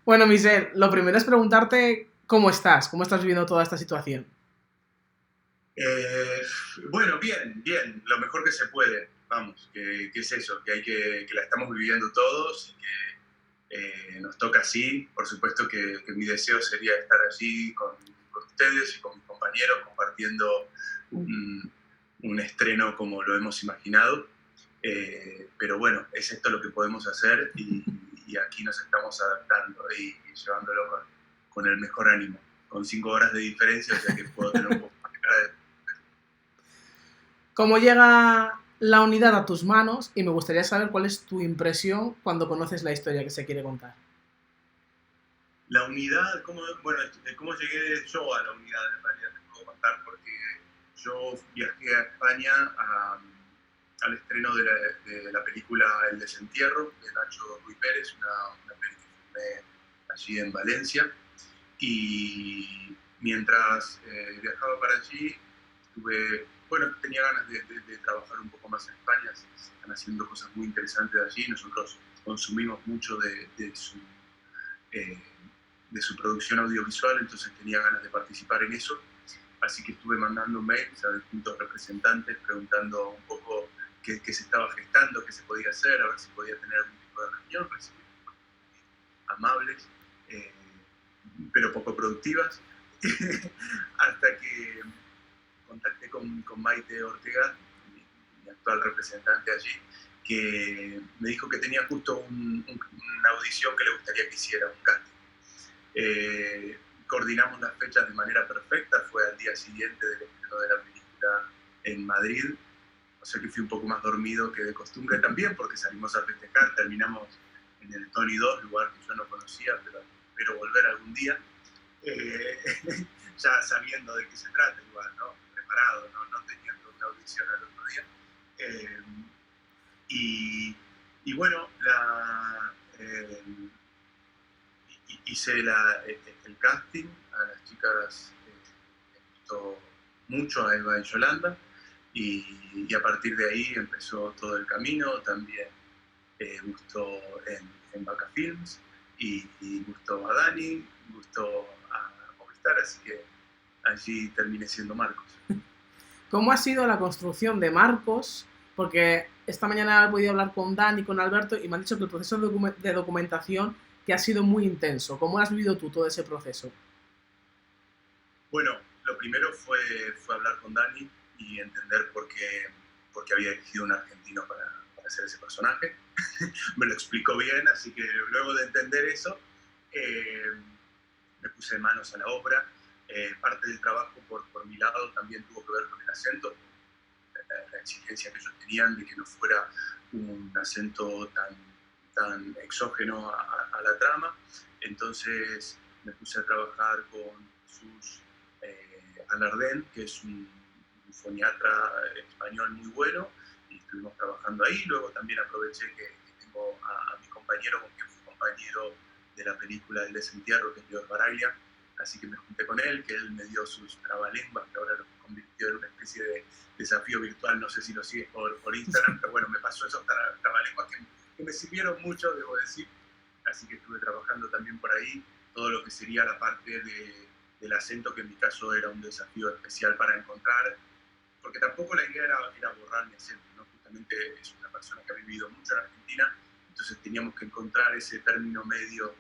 Bueno, Michelle, lo primero es preguntarte cómo estás viviendo toda esta situación. Eh, bueno, bien, bien, lo mejor que se puede, vamos, que es eso, que la estamos viviendo todos y que nos toca así. Por supuesto que mi deseo sería estar allí con ustedes y con mis compañeros compartiendo un estreno como lo hemos imaginado. Pero bueno, es esto lo que podemos hacer y aquí nos estamos adaptando y llevándolo con el mejor ánimo, con 5 horas de diferencia, o sea que puedo tener un poco más de cara de. ¿Cómo llega la unidad a tus manos? Y me gustaría saber cuál es tu impresión cuando conoces la historia que se quiere contar. La unidad, ¿cómo llegué yo a la unidad? En realidad te puedo contar porque yo viajé a España al estreno de la película El Desentierro de Nacho Rui Pérez, una película que filmé allí en Valencia. Y mientras viajaba para allí, tenía ganas de trabajar un poco más en España. Se están haciendo cosas muy interesantes allí. Nosotros consumimos mucho eh, de su producción audiovisual, entonces tenía ganas de participar en eso. Así que estuve mandando mails a distintos representantes preguntando un poco qué se estaba gestando, qué se podía hacer, a ver si podía tener algún tipo de reunión, recibir amables, eh, pero poco productivas, hasta que contacté con Maite Ortega, mi actual representante allí, que me dijo que tenía justo una audición que le gustaría que hiciera, un casting. Coordinamos las fechas de manera perfecta, fue al día siguiente del estreno de la película en Madrid, o sea que fui un poco más dormido que de costumbre también, porque salimos a festejar, terminamos en el Tony 2, lugar que yo no conocía, pero espero volver algún día, eh, ya sabiendo de qué se trata, igual, ¿no? Preparado, no teniendo una audición al otro día. Eh, y bueno, hice el casting, a las chicas les gustó mucho, a Eva y Yolanda, y a partir de ahí empezó todo el camino. También gustó en Vaca Films, y gustó a Dani, gustó a Movistar, así que allí terminé siendo Marcos. ¿Cómo ha sido la construcción de Marcos? Porque esta mañana he podido hablar con Dan y con Alberto y me han dicho que el proceso de documentación que ha sido muy intenso. ¿Cómo has vivido tú todo ese proceso? Bueno, lo primero fue hablar con Dani y entender por qué había elegido un argentino para hacer ese personaje. Me lo explicó bien, así que luego de entender eso, eh, me puse manos a la obra. Parte del trabajo por mi lado también tuvo que ver con el acento, la exigencia que ellos tenían de que no fuera un acento tan exógeno a la trama. Entonces me puse a trabajar con Sus Alardén, que es un foniatra español muy bueno, y estuvimos trabajando ahí. Luego también aproveché que tengo a mi compañero, con quien fui compañero de la película El Desentierro, que es Dios Baraglia, así que me junté con él, que él me dio sus trabalenguas, que ahora lo convirtió en una especie de desafío virtual, no sé si lo sigues por Instagram, pero bueno, me pasó esos trabalenguas que me sirvieron mucho, debo decir, así que estuve trabajando también por ahí, todo lo que sería la parte del acento, que en mi caso era un desafío especial para encontrar, porque tampoco la idea era borrar mi acento, ¿no? Justamente es una persona que ha vivido mucho en Argentina, entonces teníamos que encontrar ese término medio,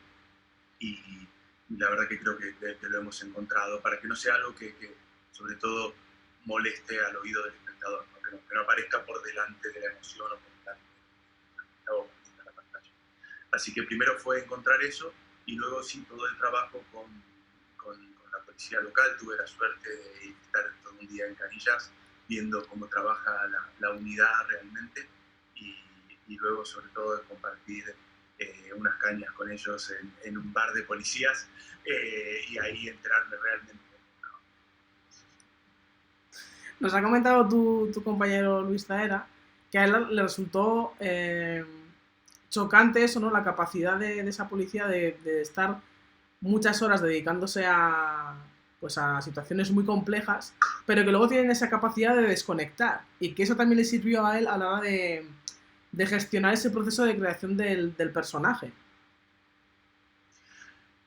y la verdad que creo que lo hemos encontrado, para que no sea algo que sobre todo moleste al oído del espectador, ¿no? Que no aparezca por delante de la emoción o por delante de la pantalla. Así que primero fue encontrar eso, y luego sí todo el trabajo con la policía local. Tuve la suerte de estar todo un día en Canillas viendo cómo trabaja la unidad realmente, y, y luego sobre todo de compartir unas cañas con ellos en un bar de policías, y ahí enterarme realmente. Nos ha comentado tu compañero Luis Taera que a él le resultó chocante eso, ¿no? La capacidad de esa policía de estar muchas horas dedicándose pues a situaciones muy complejas, pero que luego tienen esa capacidad de desconectar y que eso también le sirvió a él a la hora de gestionar ese proceso de creación del personaje.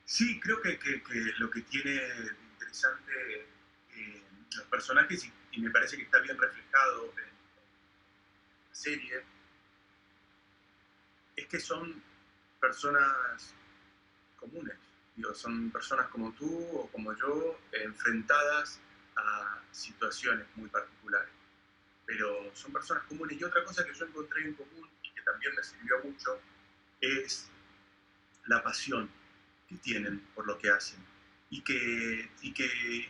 Sí, creo que lo que tiene de interesante los personajes, y me parece que está bien reflejado en la serie, es que son personas comunes. Digo, son personas como tú o como yo, enfrentadas a situaciones muy particulares. Pero son personas comunes. Y otra cosa que yo encontré en común y que también me sirvió mucho es la pasión que tienen por lo que hacen. Y que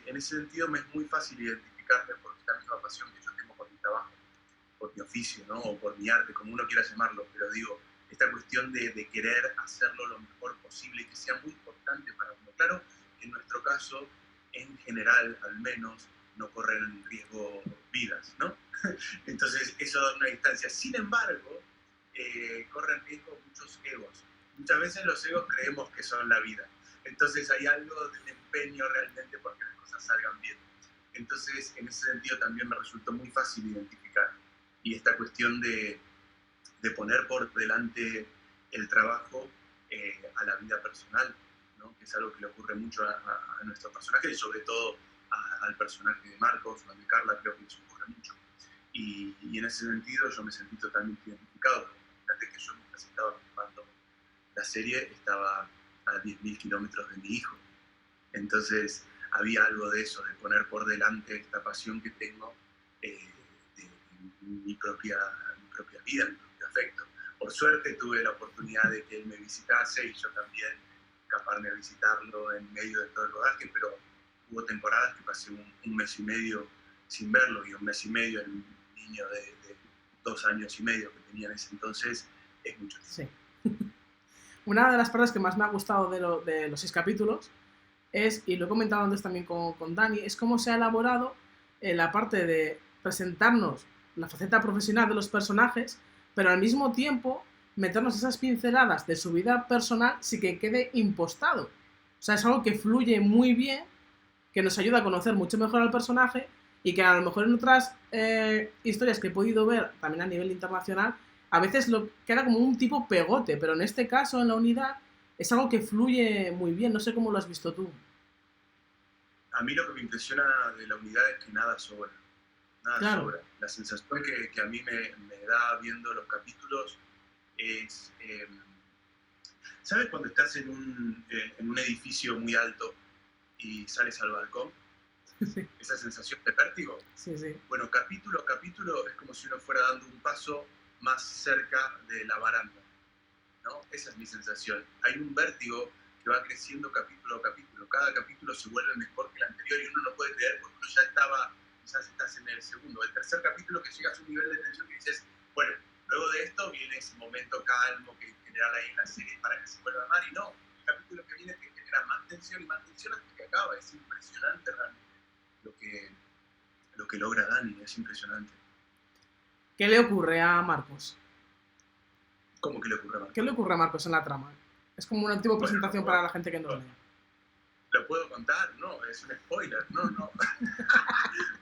en ese sentido me es muy fácil identificarme por esta misma pasión que yo tengo por mi trabajo, por mi oficio, ¿no? O por mi arte, como uno quiera llamarlo. Pero digo, esta cuestión de querer hacerlo lo mejor posible y que sea muy importante para uno. Claro, en nuestro caso, en general, al menos, no corren riesgo vidas, ¿no? Entonces, eso da una distancia. Sin embargo, corren riesgo muchos egos. Muchas veces los egos creemos que son la vida. Entonces, hay algo de empeño realmente porque las cosas salgan bien. Entonces, en ese sentido también me resultó muy fácil identificar. Y esta cuestión de poner por delante el trabajo a la vida personal, ¿no? Que es algo que le ocurre mucho a nuestro personaje y sobre todo al personaje de Marcos o de Carla, creo que les ocurre mucho. Y en ese sentido yo me sentí totalmente identificado. Fíjate que yo mientras estaba filmando la serie estaba a 10.000 kilómetros de mi hijo. Entonces había algo de eso, de poner por delante esta pasión que tengo de mi propia vida, mi propio afecto. Por suerte tuve la oportunidad de que él me visitase y yo también escaparme a visitarlo en medio de todo el rodaje, pero hubo temporadas que pasé un mes y medio sin verlo y un mes y medio el niño de 2 años y medio que tenía en ese entonces es mucho tiempo. Sí. Una de las partes que más me ha gustado de los 6 capítulos es, y lo he comentado antes también con Dani, es cómo se ha elaborado la parte de presentarnos la faceta profesional de los personajes, pero al mismo tiempo meternos esas pinceladas de su vida personal sin que quede impostado. O sea, es algo que fluye muy bien, que nos ayuda a conocer mucho mejor al personaje y que a lo mejor en otras historias que he podido ver, también a nivel internacional, a veces queda como un tipo pegote, pero en este caso, en la unidad, es algo que fluye muy bien. No sé cómo lo has visto tú. A mí lo que me impresiona de la unidad es que nada sobra. Nada Claro. sobra. La sensación que a mí me da viendo los capítulos es... ¿sabes cuando estás en un edificio muy alto y sales al balcón? Sí, Esa sensación de vértigo. sí, sí. Bueno, capítulo a capítulo es como si uno fuera dando un paso más cerca de la baranda, ¿no? Esa es mi sensación. Hay un vértigo que va creciendo capítulo a capítulo. Cada capítulo se vuelve mejor que el anterior y uno no puede creer porque uno ya estaba, quizás estás en el segundo, el tercer capítulo que llegas a un nivel de tensión que dices, bueno, luego de esto viene ese momento calmo que generar ahí en la serie para que se vuelva a amar y no. El capítulo que viene te genera más tensión y más tensión hasta que acaba. Es impresionante realmente lo que logra Dani, es impresionante. ¿Qué le ocurre a Marcos? ¿Cómo que le ocurre a ¿Qué Marcos? le ocurre a Marcos en la trama? Es como una tipo de Bueno, presentación para la gente que no lea. ¿lo puedo contar? No, es un spoiler. No, no.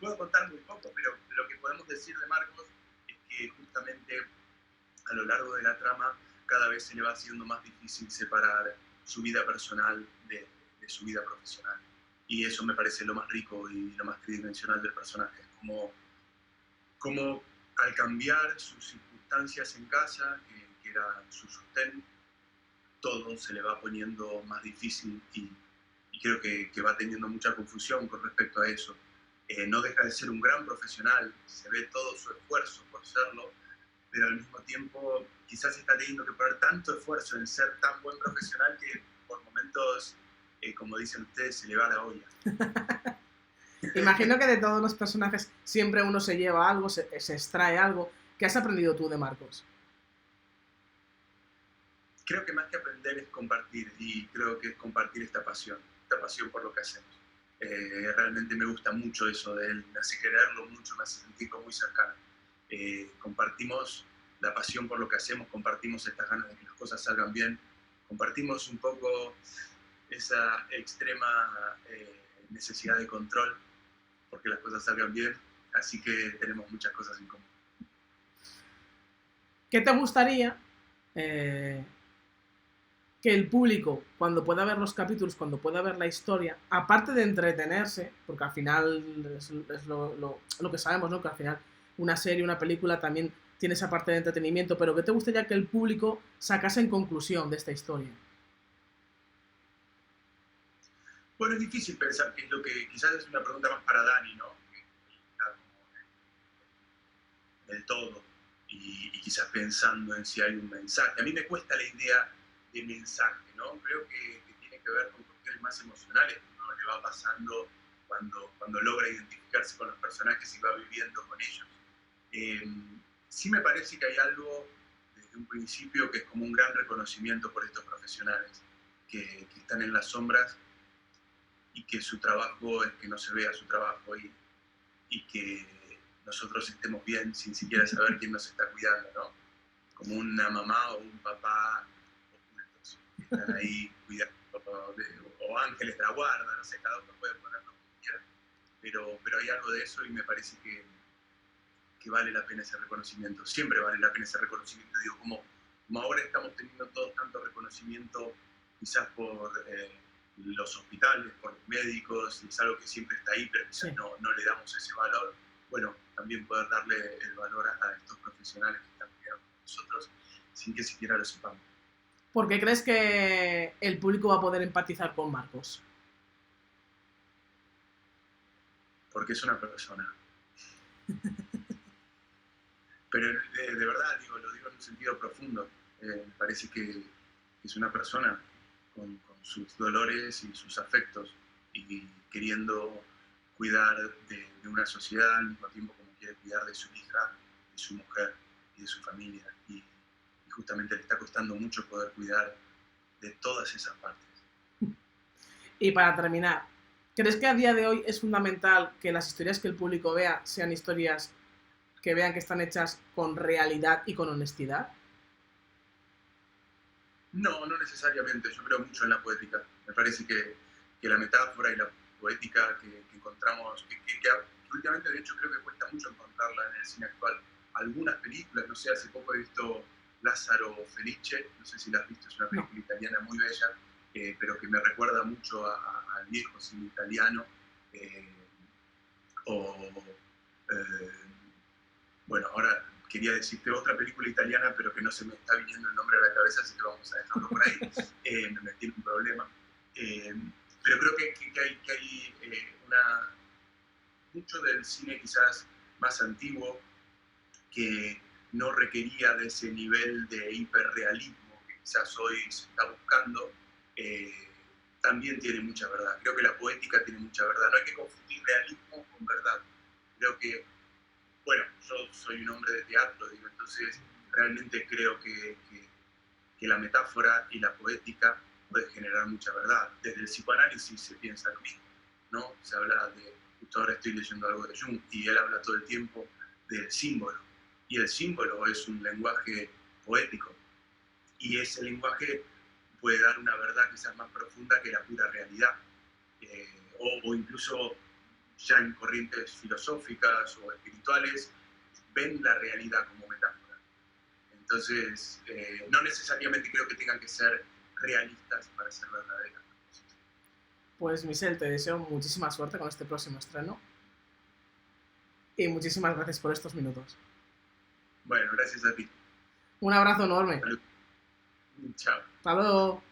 Puedo contar muy poco, pero lo que podemos decir de Marcos es que justamente a lo largo de la trama cada vez se le va haciendo más difícil separar su vida personal de su vida profesional. Y eso me parece lo más rico y lo más tridimensional del personaje. Como al cambiar sus circunstancias en casa, que era su sostén, todo se le va poniendo más difícil y creo que va teniendo mucha confusión con respecto a eso. No deja de ser un gran profesional, se ve todo su esfuerzo por serlo, pero al mismo tiempo quizás está teniendo que poner tanto esfuerzo en ser tan buen profesional que por momentos, como dicen ustedes, se le va la olla. Imagino que de todos los personajes siempre uno se lleva algo, se extrae algo. ¿Qué has aprendido tú de Marcos? Creo que más que aprender es compartir y creo que es compartir esta pasión por lo que hacemos. Realmente me gusta mucho eso de él, me hace quererlo mucho, me hace sentirlo muy cercano. Compartimos la pasión por lo que hacemos, compartimos estas ganas de que las cosas salgan bien, compartimos un poco esa extrema necesidad de control porque las cosas salgan bien, así que tenemos muchas cosas en común. ¿Qué te gustaría eh, que el público, cuando pueda ver los capítulos, cuando pueda ver la historia, aparte de entretenerse, porque al final es lo que sabemos, ¿no? Que al final una serie, una película también tiene esa parte de entretenimiento, pero ¿qué te gustaría que el público sacase en conclusión de esta historia? Bueno, es difícil pensar qué es lo que, quizás es una pregunta más para Dani, ¿no? Que está como del todo y quizás pensando en si hay un mensaje. A mí me cuesta la idea de mensaje, ¿no? Creo que tiene que ver con cuestiones más emocionales que uno le va pasando cuando logra identificarse con los personajes y va viviendo con ellos. Sí me parece que hay algo desde un principio que es como un gran reconocimiento por estos profesionales que están en las sombras y que su trabajo es que no se vea su trabajo y que nosotros estemos bien sin siquiera saber quién nos está cuidando, ¿no? Como una mamá o un papá ocultos que están ahí cuidando, o ángeles de la guarda, no sé, cada uno puede ponerlo como quiera. Pero hay algo de eso y me parece que vale la pena ese reconocimiento. Siempre vale la pena ese reconocimiento. Digo, como ahora estamos teniendo todos tanto reconocimiento, quizás por los hospitales, por los médicos, y es algo que siempre está ahí, pero quizás no le damos ese valor. Bueno, también poder darle el valor a estos profesionales que están cuidando con nosotros sin que siquiera lo sepamos. ¿Por qué crees que el público va a poder empatizar con Marcos? Porque es una persona. Pero de verdad, lo digo en un sentido profundo. Me parece que es una persona con sus dolores y sus afectos y queriendo cuidar de una sociedad al mismo tiempo como quiere cuidar de su hija, de su mujer y de su familia. Y justamente le está costando mucho poder cuidar de todas esas partes. Y para terminar, ¿crees que a día de hoy es fundamental que las historias que el público vea sean historias que vean que están hechas con realidad y con honestidad? No, no necesariamente. Yo creo mucho en la poética. Me parece que la metáfora y la poética que encontramos, que últimamente de hecho creo que cuesta mucho encontrarla en el cine actual. Algunas películas, no sé, hace poco he visto Lázaro Felice, no sé si la has visto, es una película italiana muy bella, pero que me recuerda mucho al viejo cine italiano. Bueno, ahora quería decirte otra película italiana, pero que no se me está viniendo el nombre a la cabeza, así que vamos a dejarlo por ahí. Me metí en un problema. Pero creo que hay mucho del cine quizás más antiguo que no requería de ese nivel de hiperrealismo que quizás hoy se está buscando, también tiene mucha verdad. Creo que la poética tiene mucha verdad. No hay que confundir realismo con verdad. Creo que, bueno, yo soy un hombre de teatro, entonces realmente creo que la metáfora y la poética puede generar mucha verdad. Desde el psicoanálisis se piensa lo mismo, ¿no? Se habla justo ahora estoy leyendo algo de Jung, y él habla todo el tiempo del símbolo. Y el símbolo es un lenguaje poético. Y ese lenguaje puede dar una verdad quizás más profunda que la pura realidad. O incluso ya en corrientes filosóficas o espirituales, ven la realidad como metáfora. Entonces, no necesariamente creo que tengan que ser realistas para ser verdaderas. Pues Michel, te deseo muchísima suerte con este próximo estreno. Y muchísimas gracias por estos minutos. Bueno, gracias a ti. Un abrazo enorme. Salud. Chao. Hasta luego.